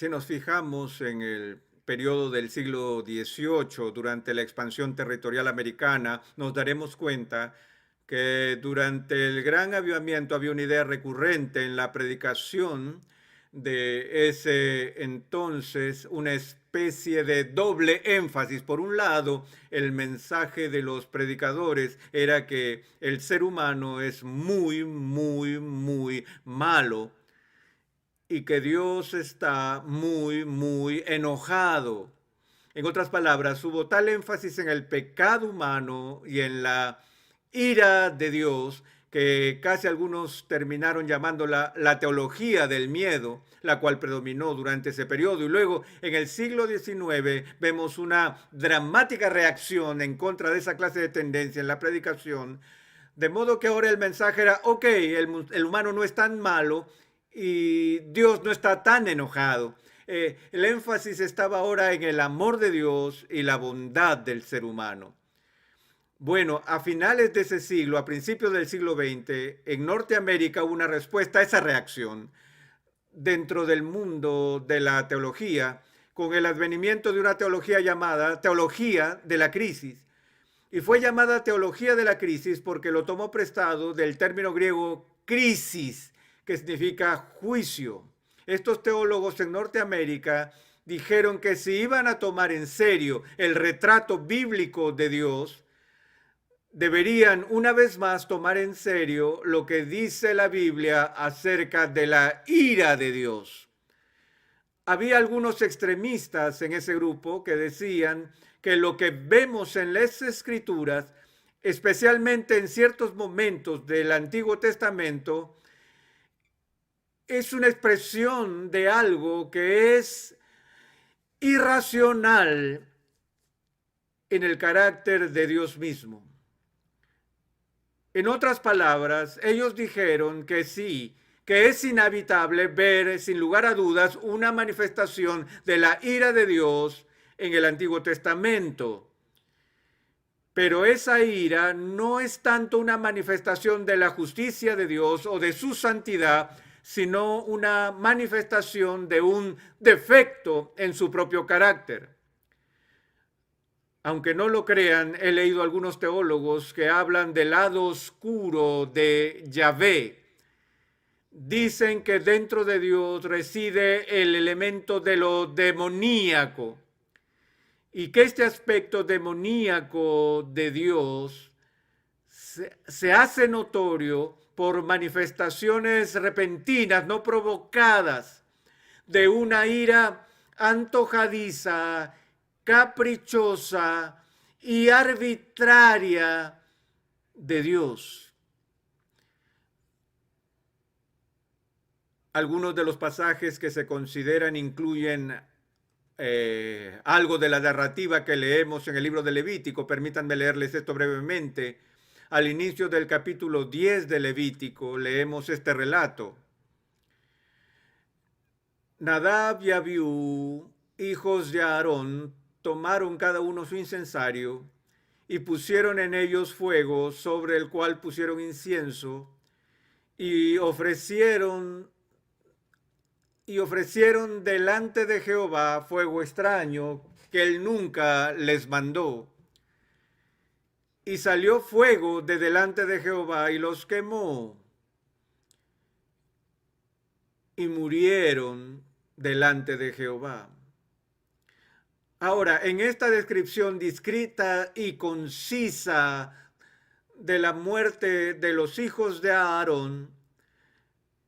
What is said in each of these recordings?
Si nos fijamos en el periodo del siglo XVIII, durante la expansión territorial americana, nos daremos cuenta que durante el Gran Avivamiento había una idea recurrente en la predicación de ese entonces, una especie de doble énfasis. Por un lado, el mensaje de los predicadores era que el ser humano es muy, muy, muy malo y que Dios está muy, muy enojado. En otras palabras, hubo tal énfasis en el pecado humano y en la ira de Dios que casi algunos terminaron llamándola la teología del miedo, la cual predominó durante ese periodo. Y luego, en el siglo XIX, vemos una dramática reacción en contra de esa clase de tendencia en la predicación, de modo que ahora el mensaje era, ok, el humano no es tan malo y Dios no está tan enojado. El énfasis estaba ahora en el amor de Dios y la bondad del ser humano. Bueno, a finales de ese siglo, a principios del siglo XX, en Norteamérica hubo una respuesta a esa reacción dentro del mundo de la teología, con el advenimiento de una teología llamada teología de la crisis. Y fue llamada teología de la crisis porque lo tomó prestado del término griego crisis, que significa juicio. Estos teólogos en Norteamérica dijeron que si iban a tomar en serio el retrato bíblico de Dios, deberían una vez más tomar en serio lo que dice la Biblia acerca de la ira de Dios. Había algunos extremistas en ese grupo que decían que lo que vemos en las Escrituras, especialmente en ciertos momentos del Antiguo Testamento, es una expresión de algo que es irracional en el carácter de Dios mismo. En otras palabras, ellos dijeron que sí, que es inevitable ver, sin lugar a dudas, una manifestación de la ira de Dios en el Antiguo Testamento. Pero esa ira no es tanto una manifestación de la justicia de Dios o de su santidad, sino una manifestación de un defecto en su propio carácter. Aunque no lo crean, he leído algunos teólogos que hablan del lado oscuro de Yahvé. Dicen que dentro de Dios reside el elemento de lo demoníaco y que este aspecto demoníaco de Dios se hace notorio por manifestaciones repentinas, no provocadas, de una ira antojadiza, caprichosa y arbitraria de Dios. Algunos de los pasajes que se consideran incluyen algo de la narrativa que leemos en el libro de Levítico. Permítanme leerles esto brevemente. Al inicio del capítulo 10 de Levítico leemos este relato. Nadab y Abiú, hijos de Aarón, tomaron cada uno su incensario y pusieron en ellos fuego, sobre el cual pusieron incienso, y ofrecieron delante de Jehová fuego extraño que él nunca les mandó. Y salió fuego de delante de Jehová y los quemó, y murieron delante de Jehová. Ahora, en esta descripción discreta y concisa de la muerte de los hijos de Aarón,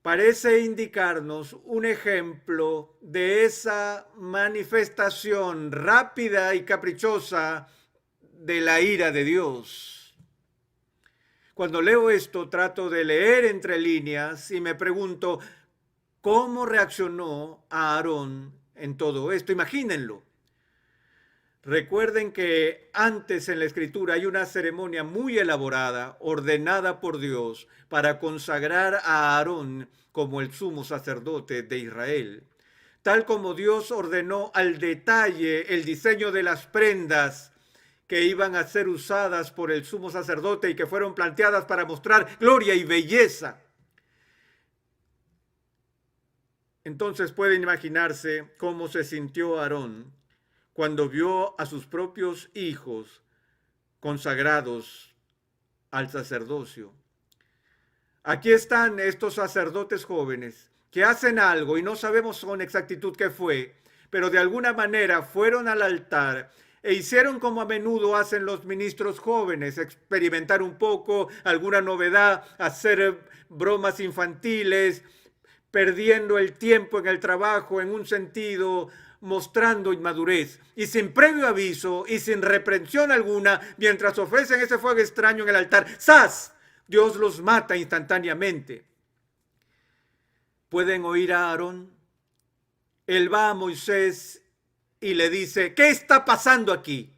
parece indicarnos un ejemplo de esa manifestación rápida y caprichosa de la ira de Dios. Cuando leo esto, trato de leer entre líneas y me pregunto, ¿cómo reaccionó Aarón en todo esto? Imagínenlo. Recuerden que antes en la Escritura hay una ceremonia muy elaborada, ordenada por Dios, para consagrar a Aarón como el sumo sacerdote de Israel. Tal como Dios ordenó al detalle el diseño de las prendas que iban a ser usadas por el sumo sacerdote y que fueron planteadas para mostrar gloria y belleza. Entonces pueden imaginarse cómo se sintió Aarón cuando vio a sus propios hijos consagrados al sacerdocio. Aquí están estos sacerdotes jóvenes que hacen algo y no sabemos con exactitud qué fue, pero de alguna manera fueron al altar e hicieron como a menudo hacen los ministros jóvenes, experimentar un poco, alguna novedad, hacer bromas infantiles, perdiendo el tiempo en el trabajo en un sentido, mostrando inmadurez y sin previo aviso y sin reprensión alguna, mientras ofrecen ese fuego extraño en el altar. ¡Sas! Dios los mata instantáneamente. ¿Pueden oír a Aarón? Él va a Moisés y le dice: ¿qué está pasando aquí?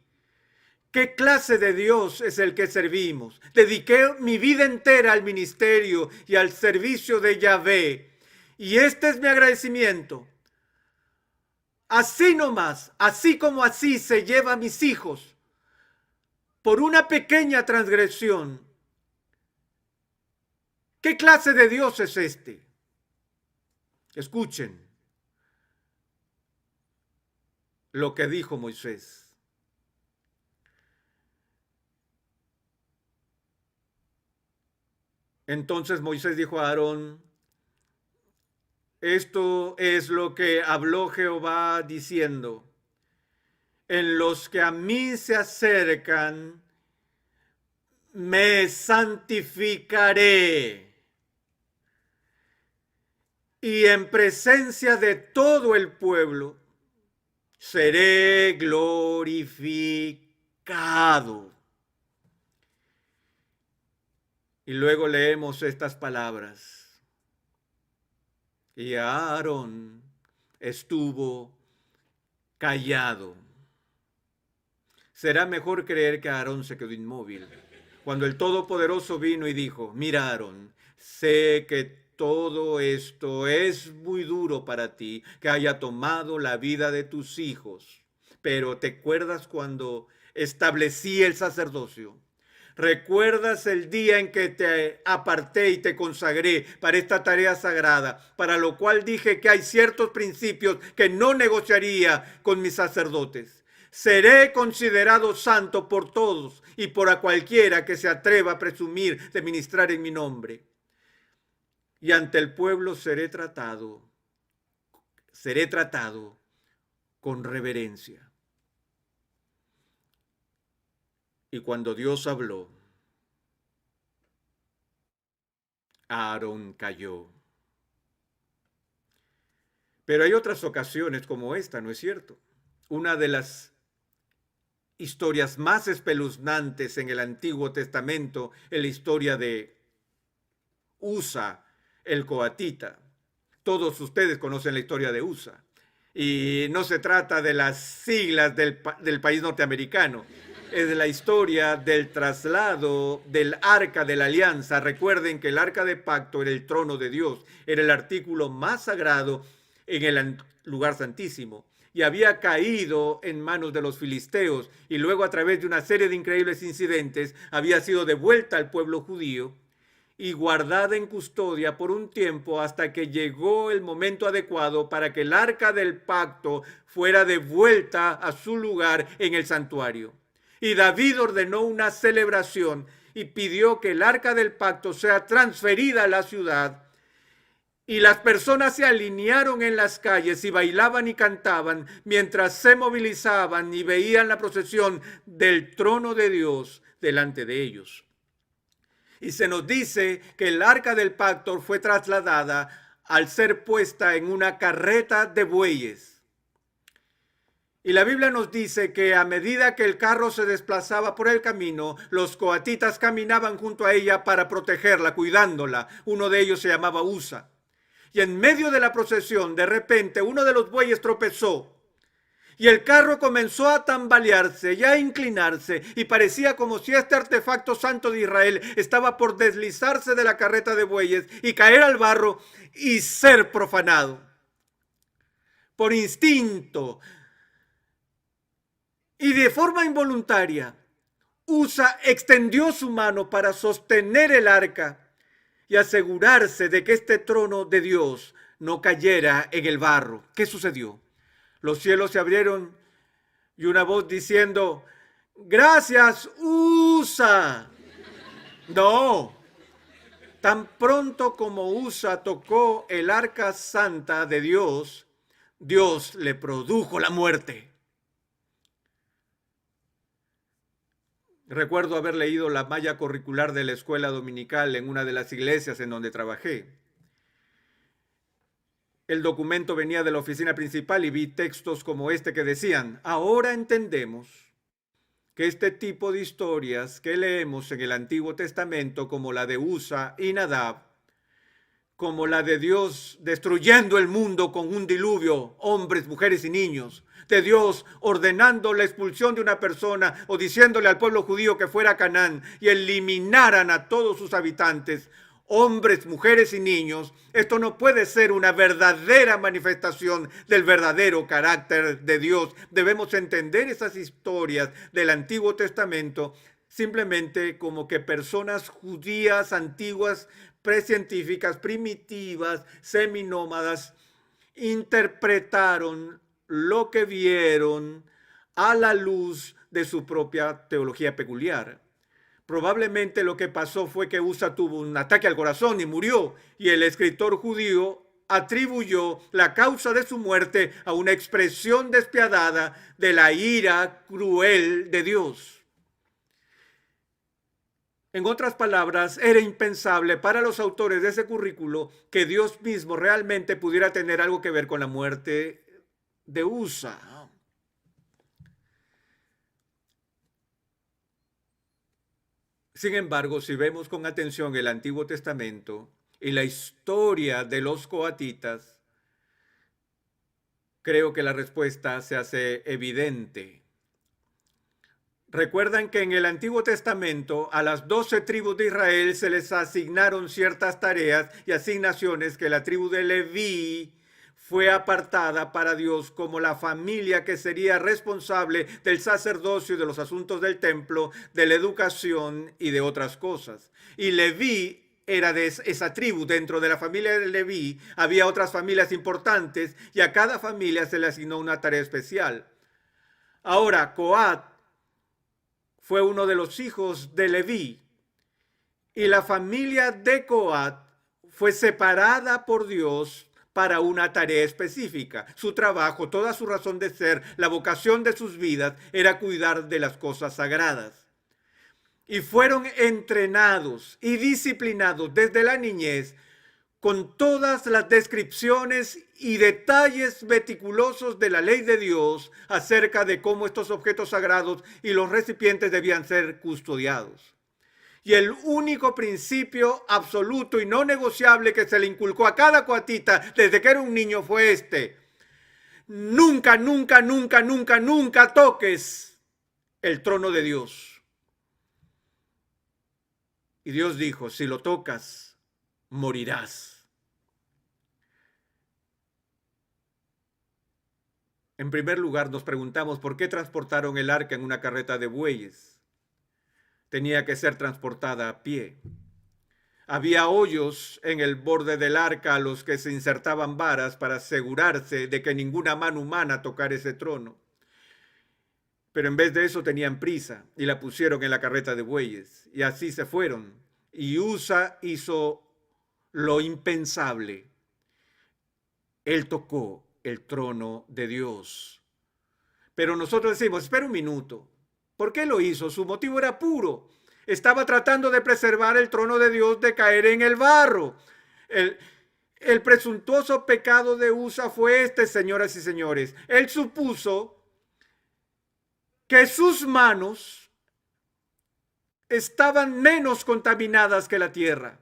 ¿Qué clase de Dios es el que servimos? Dediqué mi vida entera al ministerio y al servicio de Yahvé. Y este es mi agradecimiento. Así nomás, así como así se lleva a mis hijos por una pequeña transgresión. ¿Qué clase de Dios es este? Escuchen lo que dijo Moisés. Entonces Moisés dijo a Aarón: esto es lo que habló Jehová diciendo: en los que a mí se acercan, me santificaré. Y en presencia de todo el pueblo, seré glorificado. Y luego leemos estas palabras: y Aarón estuvo callado. Será mejor creer que Aarón se quedó inmóvil cuando el Todopoderoso vino y dijo: mira, Aarón, sé que todo esto es muy duro para ti, que haya tomado la vida de tus hijos, pero ¿te acuerdas cuando establecí el sacerdocio? ¿Recuerdas el día en que te aparté y te consagré para esta tarea sagrada, para lo cual dije que hay ciertos principios que no negociaría con mis sacerdotes? Seré considerado santo por todos y por a cualquiera que se atreva a presumir de ministrar en mi nombre. Y ante el pueblo seré tratado con reverencia. Y cuando Dios habló, Aarón cayó. Pero hay otras ocasiones como esta, ¿no es cierto? Una de las historias más espeluznantes en el Antiguo Testamento es la historia de Usa, el coatita. Todos ustedes conocen la historia de Usa. Y no se trata de las siglas del país norteamericano. Es la historia del traslado del Arca de la Alianza. Recuerden que el Arca de Pacto era el trono de Dios. Era el artículo más sagrado en el lugar santísimo. Y había caído en manos de los filisteos. Y luego, a través de una serie de increíbles incidentes, había sido devuelta al pueblo judío y guardada en custodia por un tiempo hasta que llegó el momento adecuado para que el arca del pacto fuera devuelta a su lugar en el santuario. Y David ordenó una celebración y pidió que el arca del pacto sea transferida a la ciudad. Y las personas se alinearon en las calles y bailaban y cantaban mientras se movilizaban y veían la procesión del trono de Dios delante de ellos. Y se nos dice que el arca del pacto fue trasladada al ser puesta en una carreta de bueyes. Y la Biblia nos dice que a medida que el carro se desplazaba por el camino, los coatitas caminaban junto a ella para protegerla, cuidándola. Uno de ellos se llamaba Usa. Y en medio de la procesión, de repente, uno de los bueyes tropezó. Y el carro comenzó a tambalearse y a inclinarse y parecía como si este artefacto santo de Israel estaba por deslizarse de la carreta de bueyes y caer al barro y ser profanado. Por instinto y de forma involuntaria, Usa extendió su mano para sostener el arca y asegurarse de que este trono de Dios no cayera en el barro. ¿Qué sucedió? Los cielos se abrieron y una voz diciendo, gracias, Usa. No, tan pronto como Usa tocó el arca santa de Dios, Dios le produjo la muerte. Recuerdo haber leído la malla curricular de la escuela dominical en una de las iglesias en donde trabajé. El documento venía de la oficina principal y vi textos como este que decían, ahora entendemos que este tipo de historias que leemos en el Antiguo Testamento, como la de Usa y Nadab, como la de Dios destruyendo el mundo con un diluvio, hombres, mujeres y niños, de Dios ordenando la expulsión de una persona o diciéndole al pueblo judío que fuera a Canaán y eliminaran a todos sus habitantes, hombres, mujeres y niños, esto no puede ser una verdadera manifestación del verdadero carácter de Dios. Debemos entender esas historias del Antiguo Testamento simplemente como que personas judías antiguas, precientíficas, primitivas, seminómadas, interpretaron lo que vieron a la luz de su propia teología peculiar. Probablemente lo que pasó fue que Usa tuvo un ataque al corazón y murió, y el escritor judío atribuyó la causa de su muerte a una expresión despiadada de la ira cruel de Dios. En otras palabras, era impensable para los autores de ese currículo que Dios mismo realmente pudiera tener algo que ver con la muerte de Usa. Sin embargo, si vemos con atención el Antiguo Testamento y la historia de los coatitas, creo que la respuesta se hace evidente. Recuerdan que en el Antiguo Testamento a las 12 tribus de Israel se les asignaron ciertas tareas y asignaciones que la tribu de Leví fue apartada para Dios como la familia que sería responsable del sacerdocio y de los asuntos del templo, de la educación y de otras cosas. Y Leví era de esa tribu. Dentro de la familia de Leví había otras familias importantes y a cada familia se le asignó una tarea especial. Ahora, Coat fue uno de los hijos de Leví, y la familia de Coat fue separada por Dios para una tarea específica. Su trabajo, toda su razón de ser, la vocación de sus vidas era cuidar de las cosas sagradas. Y fueron entrenados y disciplinados desde la niñez con todas las descripciones y detalles meticulosos de la ley de Dios acerca de cómo estos objetos sagrados y los recipientes debían ser custodiados. Y el único principio absoluto y no negociable que se le inculcó a cada coatita desde que era un niño fue este: nunca, nunca, nunca, nunca, nunca toques el trono de Dios. Y Dios dijo, si lo tocas, morirás. En primer lugar, nos preguntamos por qué transportaron el arca en una carreta de bueyes. Tenía que ser transportada a pie. Había hoyos en el borde del arca a los que se insertaban varas para asegurarse de que ninguna mano humana tocara ese trono. Pero en vez de eso tenían prisa y la pusieron en la carreta de bueyes. Y así se fueron. Y Usa hizo lo impensable. Él tocó el trono de Dios. Pero nosotros decimos, espera un minuto. ¿Por qué lo hizo? Su motivo era puro. Estaba tratando de preservar el trono de Dios de caer en el barro. El presuntuoso pecado de Usa fue este, señoras y señores. Él supuso que sus manos estaban menos contaminadas que la tierra.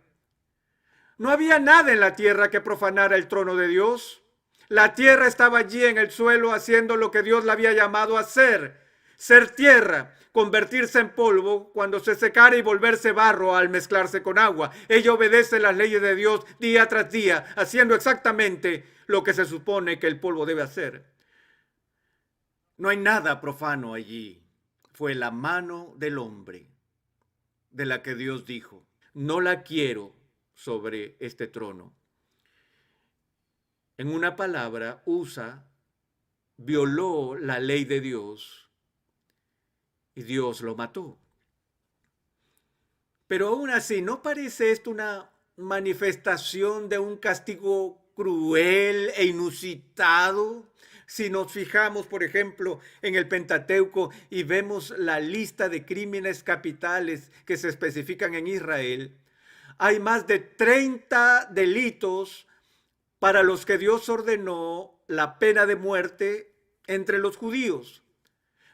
No había nada en la tierra que profanara el trono de Dios. La tierra estaba allí en el suelo haciendo lo que Dios la había llamado a hacer. Ser tierra, convertirse en polvo cuando se secara y volverse barro al mezclarse con agua. Ella obedece las leyes de Dios día tras día, haciendo exactamente lo que se supone que el polvo debe hacer. No hay nada profano allí. Fue la mano del hombre de la que Dios dijo, no la quiero sobre este trono. En una palabra, Usa violó la ley de Dios y Dios lo mató. Pero aún así, ¿no parece esto una manifestación de un castigo cruel e inusitado? Si nos fijamos, por ejemplo, en el Pentateuco y vemos la lista de crímenes capitales que se especifican en Israel, hay más de 30 delitos para los que Dios ordenó la pena de muerte entre los judíos.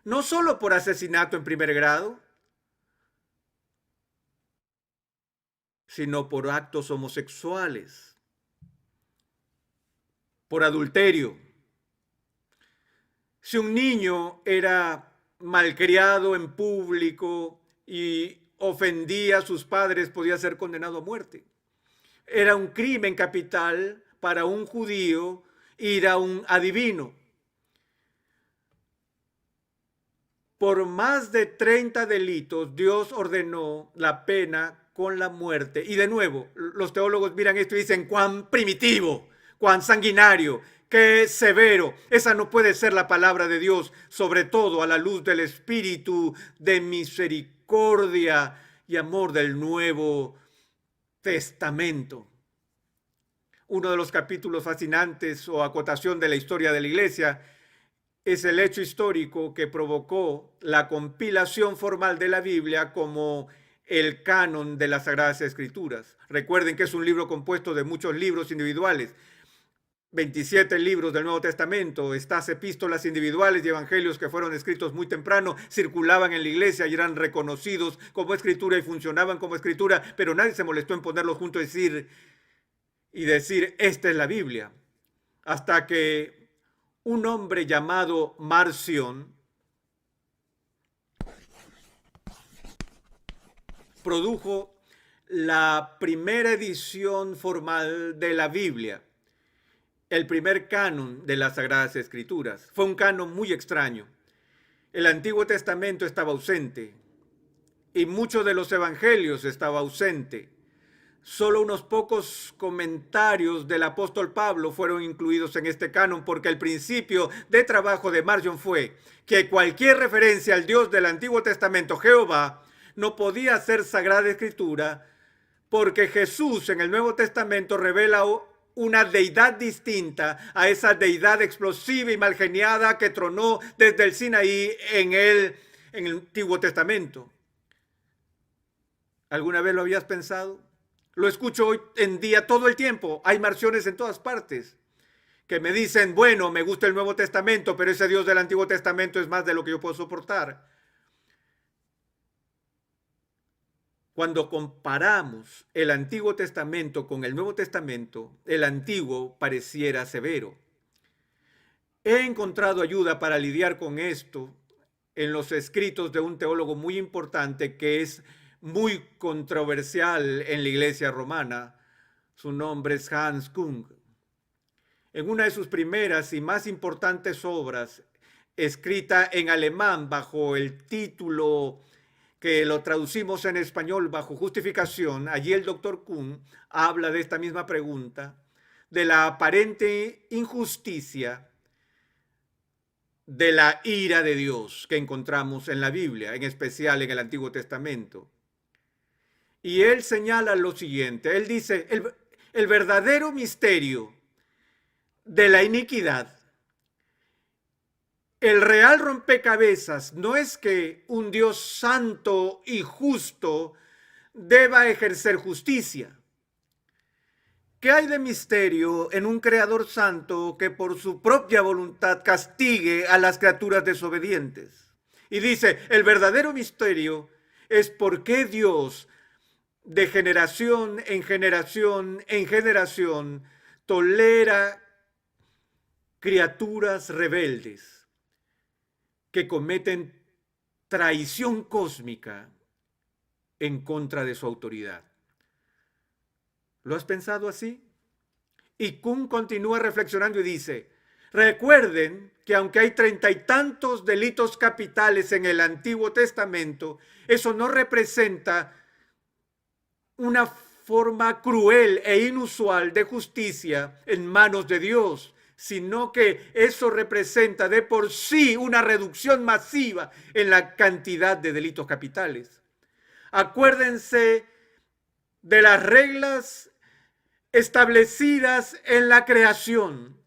No solo por asesinato en primer grado, sino por actos homosexuales, por adulterio. Si un niño era malcriado en público y ofendía a sus padres, podía ser condenado a muerte. Era un crimen capital para un judío ir a un adivino. Por más de 30 delitos, Dios ordenó la pena con la muerte. Y de nuevo, los teólogos miran esto y dicen, cuán primitivo, cuán sanguinario, qué severo. Esa no puede ser la palabra de Dios, sobre todo a la luz del Espíritu de misericordia y amor del Nuevo Testamento. Uno de los capítulos fascinantes o acotación de la historia de la Iglesia es el hecho histórico que provocó la compilación formal de la Biblia como el canon de las Sagradas Escrituras. Recuerden que es un libro compuesto de muchos libros individuales. 27 libros del Nuevo Testamento, estas epístolas individuales y evangelios que fueron escritos muy temprano, circulaban en la iglesia y eran reconocidos como escritura y funcionaban como escritura, pero nadie se molestó en ponerlos juntos y decir, esta es la Biblia. Hasta que un hombre llamado Marción produjo la primera edición formal de la Biblia, el primer canon de las Sagradas Escrituras. Fue un canon muy extraño. El Antiguo Testamento estaba ausente y muchos de los evangelios estaba ausente. Solo unos pocos comentarios del apóstol Pablo fueron incluidos en este canon porque el principio de trabajo de Marción fue que cualquier referencia al Dios del Antiguo Testamento, Jehová, no podía ser Sagrada Escritura porque Jesús en el Nuevo Testamento revela una deidad distinta a esa deidad explosiva y malgeniada que tronó desde el Sinaí en el Antiguo Testamento. ¿Alguna vez lo habías pensado? Lo escucho hoy en día todo el tiempo. Hay marciones en todas partes que me dicen, bueno, me gusta el Nuevo Testamento, pero ese Dios del Antiguo Testamento es más de lo que yo puedo soportar. Cuando comparamos el Antiguo Testamento con el Nuevo Testamento, el Antiguo pareciera severo. He encontrado ayuda para lidiar con esto en los escritos de un teólogo muy importante que es muy controversial en la Iglesia romana. Su nombre es Hans Kung. En una de sus primeras y más importantes obras, escrita en alemán bajo el título que lo traducimos en español bajo justificación, allí el doctor Kuhn habla de esta misma pregunta, de la aparente injusticia de la ira de Dios que encontramos en la Biblia, en especial en el Antiguo Testamento. Y él señala lo siguiente, él dice, el verdadero misterio de la iniquidad, el real rompecabezas no es que un Dios santo y justo deba ejercer justicia. ¿Qué hay de misterio en un creador santo que por su propia voluntad castigue a las criaturas desobedientes? Y dice, el verdadero misterio es por qué Dios de generación en generación en generación tolera criaturas rebeldes que cometen traición cósmica en contra de su autoridad. ¿Lo has pensado así? Y Kuhn continúa reflexionando y dice, recuerden que aunque hay 30 y tantos delitos capitales en el Antiguo Testamento, eso no representa una forma cruel e inusual de justicia en manos de Dios, sino que eso representa de por sí una reducción masiva en la cantidad de delitos capitales. Acuérdense de las reglas establecidas en la creación.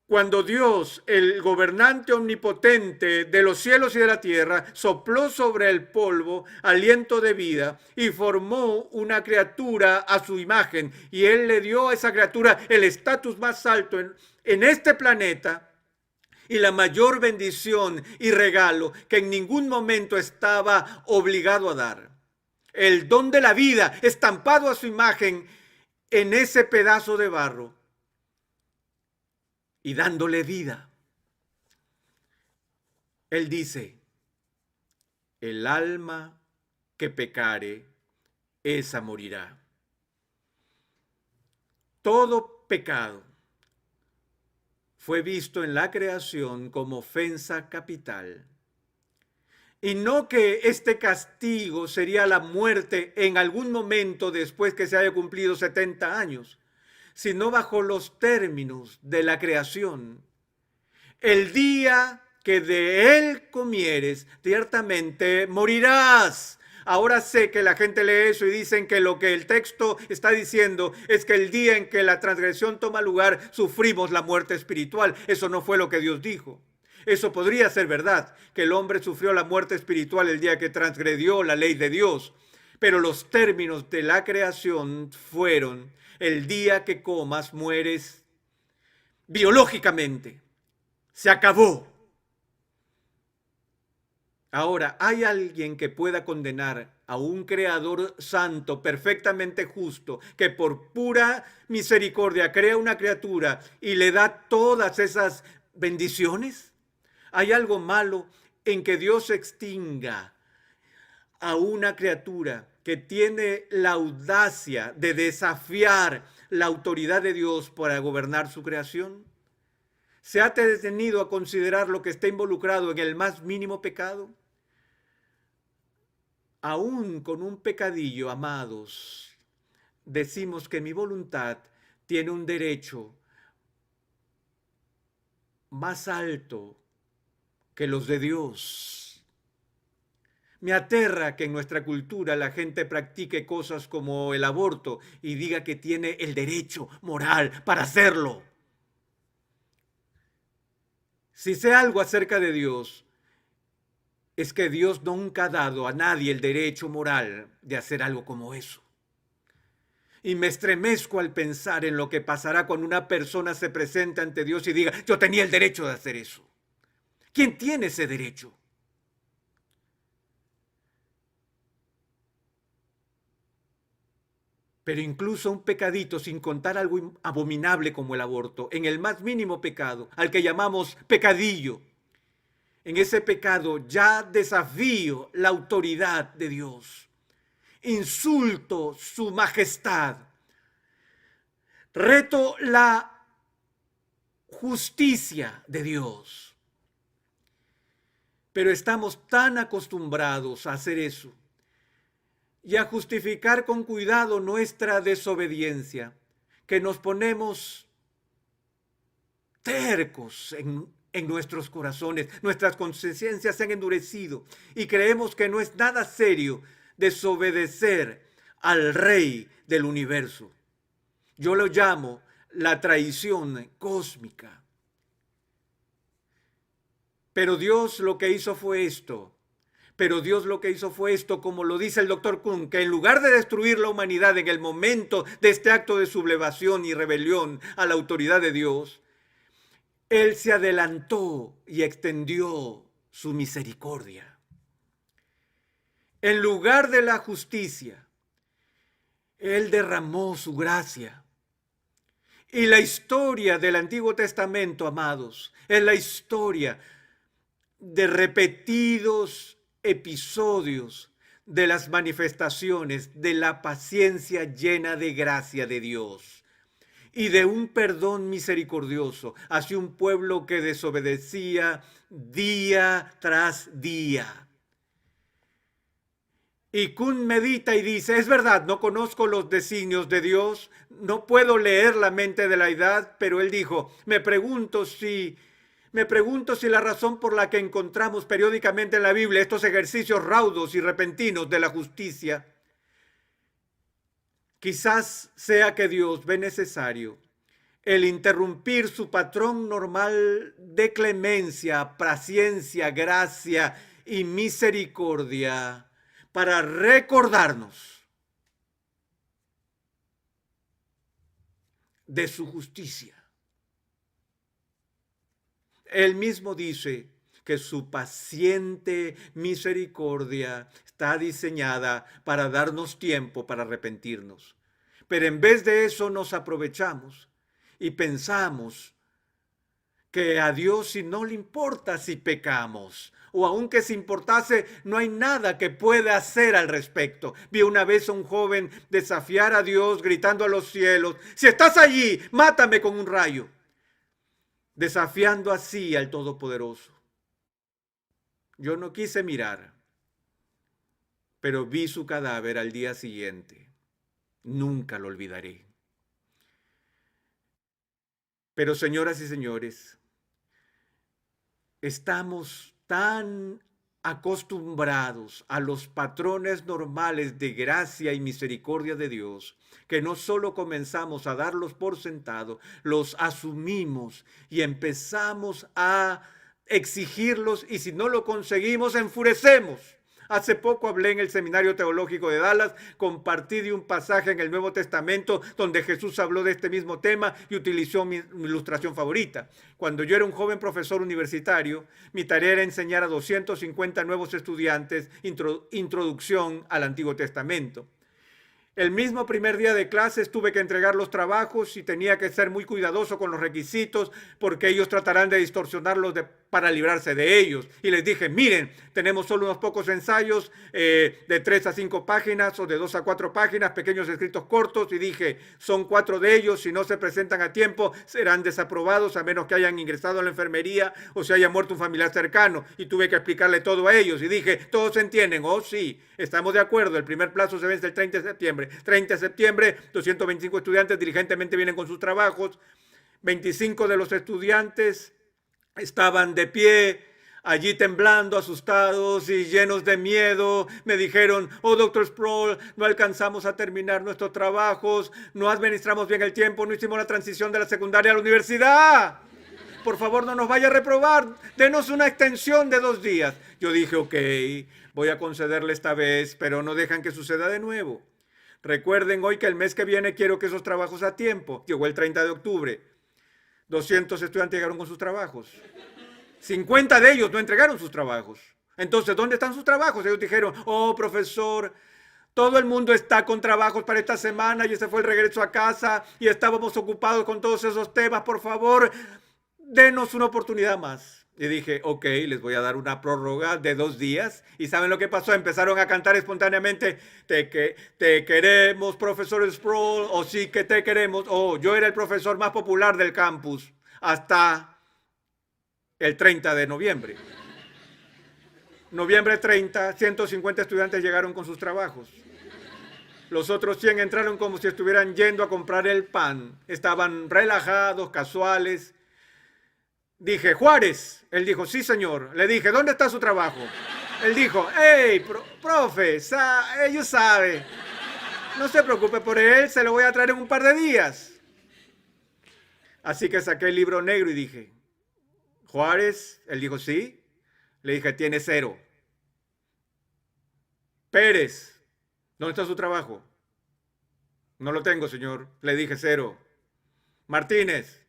Cuando Dios, el gobernante omnipotente de los cielos y de la tierra, sopló sobre el polvo aliento de vida y formó una criatura a su imagen, y Él le dio a esa criatura el estatus más alto en este planeta y la mayor bendición y regalo que en ningún momento estaba obligado a dar. El don de la vida estampado a su imagen en ese pedazo de barro y dándole vida. Él dice, el alma que pecare, esa morirá. Todo pecado fue visto en la creación como ofensa capital. Y no que este castigo sería la muerte en algún momento después que se haya cumplido 70 años, sino bajo los términos de la creación. El día que de él comieres, ciertamente morirás. Ahora sé que la gente lee eso y dicen que lo que el texto está diciendo es que el día en que la transgresión toma lugar, sufrimos la muerte espiritual. Eso no fue lo que Dios dijo. Eso podría ser verdad, que el hombre sufrió la muerte espiritual el día que transgredió la ley de Dios. Pero los términos de la creación fueron: el día que comas, mueres biológicamente. Se acabó. Ahora, ¿hay alguien que pueda condenar a un creador santo, perfectamente justo, que por pura misericordia crea una criatura y le da todas esas bendiciones? ¿Hay algo malo en que Dios extinga a una criatura que tiene la audacia de desafiar la autoridad de Dios para gobernar su creación? ¿Se ha detenido a considerar lo que está involucrado en el más mínimo pecado? Aún con un pecadillo, amados, decimos que mi voluntad tiene un derecho más alto que los de Dios. Me aterra que en nuestra cultura la gente practique cosas como el aborto y diga que tiene el derecho moral para hacerlo. Si sé algo acerca de Dios, es que Dios nunca ha dado a nadie el derecho moral de hacer algo como eso. Y me estremezco al pensar en lo que pasará cuando una persona se presente ante Dios y diga, yo tenía el derecho de hacer eso. ¿Quién tiene ese derecho? Pero incluso un pecadito, sin contar algo abominable como el aborto, en el más mínimo pecado, al que llamamos pecadillo, en ese pecado ya desafío la autoridad de Dios, insulto su majestad, reto la justicia de Dios. Pero estamos tan acostumbrados a hacer eso y a justificar con cuidado nuestra desobediencia, que nos ponemos tercos en nuestros corazones, nuestras conciencias se han endurecido y creemos que no es nada serio desobedecer al Rey del universo. Yo lo llamo la traición cósmica. Pero Dios lo que hizo fue esto. Como lo dice el doctor Kuhn, que en lugar de destruir la humanidad en el momento de este acto de sublevación y rebelión a la autoridad de Dios, Él se adelantó y extendió su misericordia. En lugar de la justicia, Él derramó su gracia. Y la historia del Antiguo Testamento, amados, es la historia de repetidos episodios de las manifestaciones de la paciencia llena de gracia de Dios y de un perdón misericordioso hacia un pueblo que desobedecía día tras día. Y Kuhn medita y dice, es verdad, no conozco los designios de Dios, no puedo leer la mente de la edad, pero él dijo, me pregunto si la razón por la que encontramos periódicamente en la Biblia estos ejercicios raudos y repentinos de la justicia, quizás sea que Dios ve necesario el interrumpir su patrón normal de clemencia, paciencia, gracia y misericordia para recordarnos de su justicia. Él mismo dice que su paciente misericordia está diseñada para darnos tiempo para arrepentirnos. Pero en vez de eso nos aprovechamos y pensamos que a Dios si no le importa si pecamos, o aunque si importase, no hay nada que pueda hacer al respecto. Vi una vez a un joven desafiar a Dios gritando a los cielos, si estás allí, mátame con un rayo, desafiando así al Todopoderoso. Yo no quise mirar, pero vi su cadáver al día siguiente. Nunca lo olvidaré. Pero señoras y señores, estamos tan acostumbrados a los patrones normales de gracia y misericordia de Dios, que no solo comenzamos a darlos por sentado, los asumimos y empezamos a exigirlos, y si no lo conseguimos, enfurecemos. Hace poco hablé en el Seminario Teológico de Dallas, compartí de un pasaje en el Nuevo Testamento donde Jesús habló de este mismo tema y utilizó mi ilustración favorita. Cuando yo era un joven profesor universitario, mi tarea era enseñar a 250 nuevos estudiantes introducción al Antiguo Testamento. El mismo primer día de clases tuve que entregar los trabajos y tenía que ser muy cuidadoso con los requisitos porque ellos tratarán de distorsionarlos para librarse de ellos. Y les dije, miren, tenemos solo unos pocos ensayos de 3 a 5 páginas o de 2 a 4 páginas, pequeños escritos cortos, y dije, son 4 de ellos, si no se presentan a tiempo serán desaprobados a menos que hayan ingresado a la enfermería o se haya muerto un familiar cercano. Y tuve que explicarle todo a ellos y dije, ¿todos entienden? Oh, sí, estamos de acuerdo, el primer plazo se vence el 30 de septiembre. 30 de septiembre, 225 estudiantes diligentemente vienen con sus trabajos. 25 de los estudiantes estaban de pie, allí temblando, asustados y llenos de miedo. Me dijeron, oh, doctor Sproul, no alcanzamos a terminar nuestros trabajos, no administramos bien el tiempo, no hicimos la transición de la secundaria a la universidad. Por favor, no nos vaya a reprobar, denos una extensión de 2 días. Yo dije, ok, voy a concederle esta vez, pero no dejan que suceda de nuevo. Recuerden hoy que el mes que viene quiero que esos trabajos a tiempo. Llegó el 30 de octubre. 200 estudiantes llegaron con sus trabajos. 50 de ellos no entregaron sus trabajos. Entonces, ¿dónde están sus trabajos? Ellos dijeron, oh, profesor, todo el mundo está con trabajos para esta semana y ese fue el regreso a casa y estábamos ocupados con todos esos temas. Por favor, denos una oportunidad más. Y dije, ok, les voy a dar una prórroga de 2 días. ¿Y saben lo que pasó? Empezaron a cantar espontáneamente, te queremos, profesor Sproul, o sí que te queremos. Oh, yo era el profesor más popular del campus hasta el 30 de noviembre. Noviembre 30, 150 estudiantes llegaron con sus trabajos. Los otros 100 entraron como si estuvieran yendo a comprar el pan. Estaban relajados, casuales. Dije, Juárez. Él dijo, sí, señor. Le dije, ¿dónde está su trabajo? Él dijo, hey, profe, ellos saben. No se preocupe por él, se lo voy a traer en un par de días. Así que saqué el libro negro y dije, Juárez. Él dijo, sí. Le dije, tiene 0. Pérez, ¿dónde está su trabajo? No lo tengo, señor. Le dije, 0. Martínez,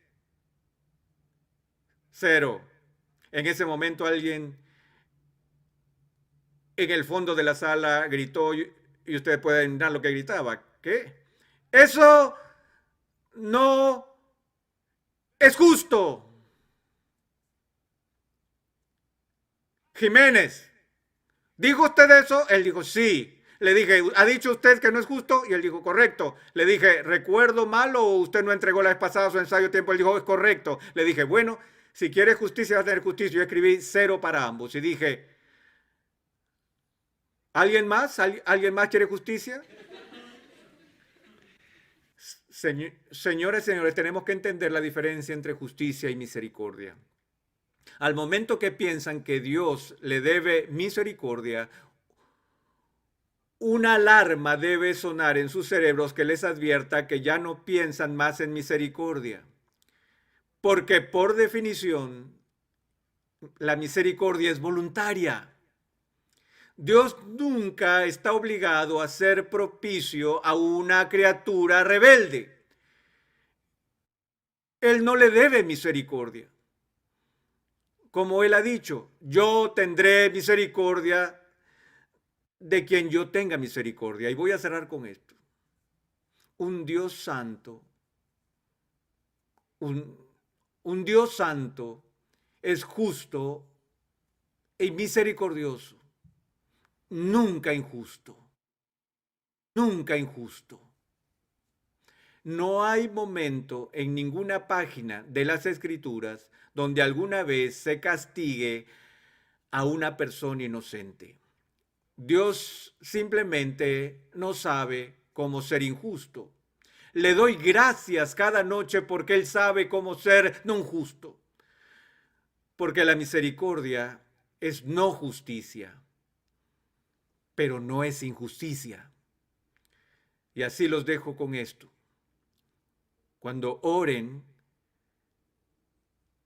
0. En ese momento alguien en el fondo de la sala gritó, y ustedes pueden adivinar lo que gritaba. ¿Qué? Eso no es justo. Jiménez, ¿dijo usted eso? Él dijo, sí. Le dije, ¿ha dicho usted que no es justo? Y él dijo, correcto. Le dije, ¿recuerdo mal o usted no entregó la vez pasada su ensayo a tiempo? Él dijo, es correcto. Le dije, bueno, si quiere justicia, va a tener justicia. Yo escribí 0 para ambos. Y dije, ¿Alguien más? ¿Alguien más quiere justicia? Señores, señores, tenemos que entender la diferencia entre justicia y misericordia. Al momento que piensan que Dios le debe misericordia, una alarma debe sonar en sus cerebros que les advierta que ya no piensan más en misericordia. Porque por definición, la misericordia es voluntaria. Dios nunca está obligado a ser propicio a una criatura rebelde. Él no le debe misericordia. Como él ha dicho, yo tendré misericordia de quien yo tenga misericordia. Y voy a cerrar con esto. Un Dios santo, un, un Dios santo es justo y misericordioso, nunca injusto, nunca injusto. No hay momento en ninguna página de las Escrituras donde alguna vez se castigue a una persona inocente. Dios simplemente no sabe cómo ser injusto. Le doy gracias cada noche porque Él sabe cómo ser no justo. Porque la misericordia es no justicia, pero no es injusticia. Y así los dejo con esto. Cuando oren,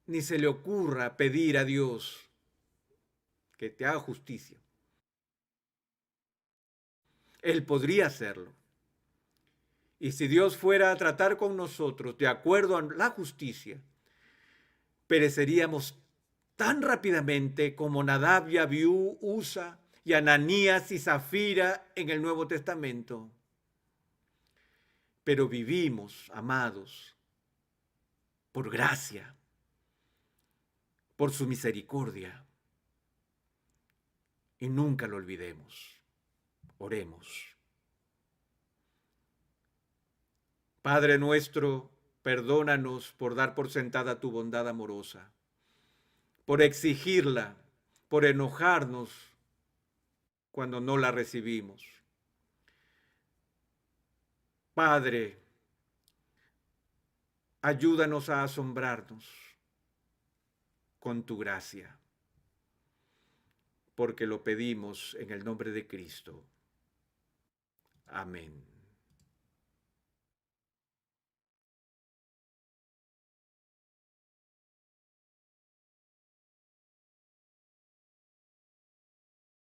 ni se le ocurra pedir a Dios que te haga justicia. Él podría hacerlo. Y si Dios fuera a tratar con nosotros de acuerdo a la justicia, pereceríamos tan rápidamente como Nadab y Abiú, Usa y Ananías y Zafira en el Nuevo Testamento. Pero vivimos, amados, por gracia, por su misericordia. Y nunca lo olvidemos. Oremos. Padre nuestro, perdónanos por dar por sentada tu bondad amorosa, por exigirla, por enojarnos cuando no la recibimos. Padre, ayúdanos a asombrarnos con tu gracia, porque lo pedimos en el nombre de Cristo. Amén.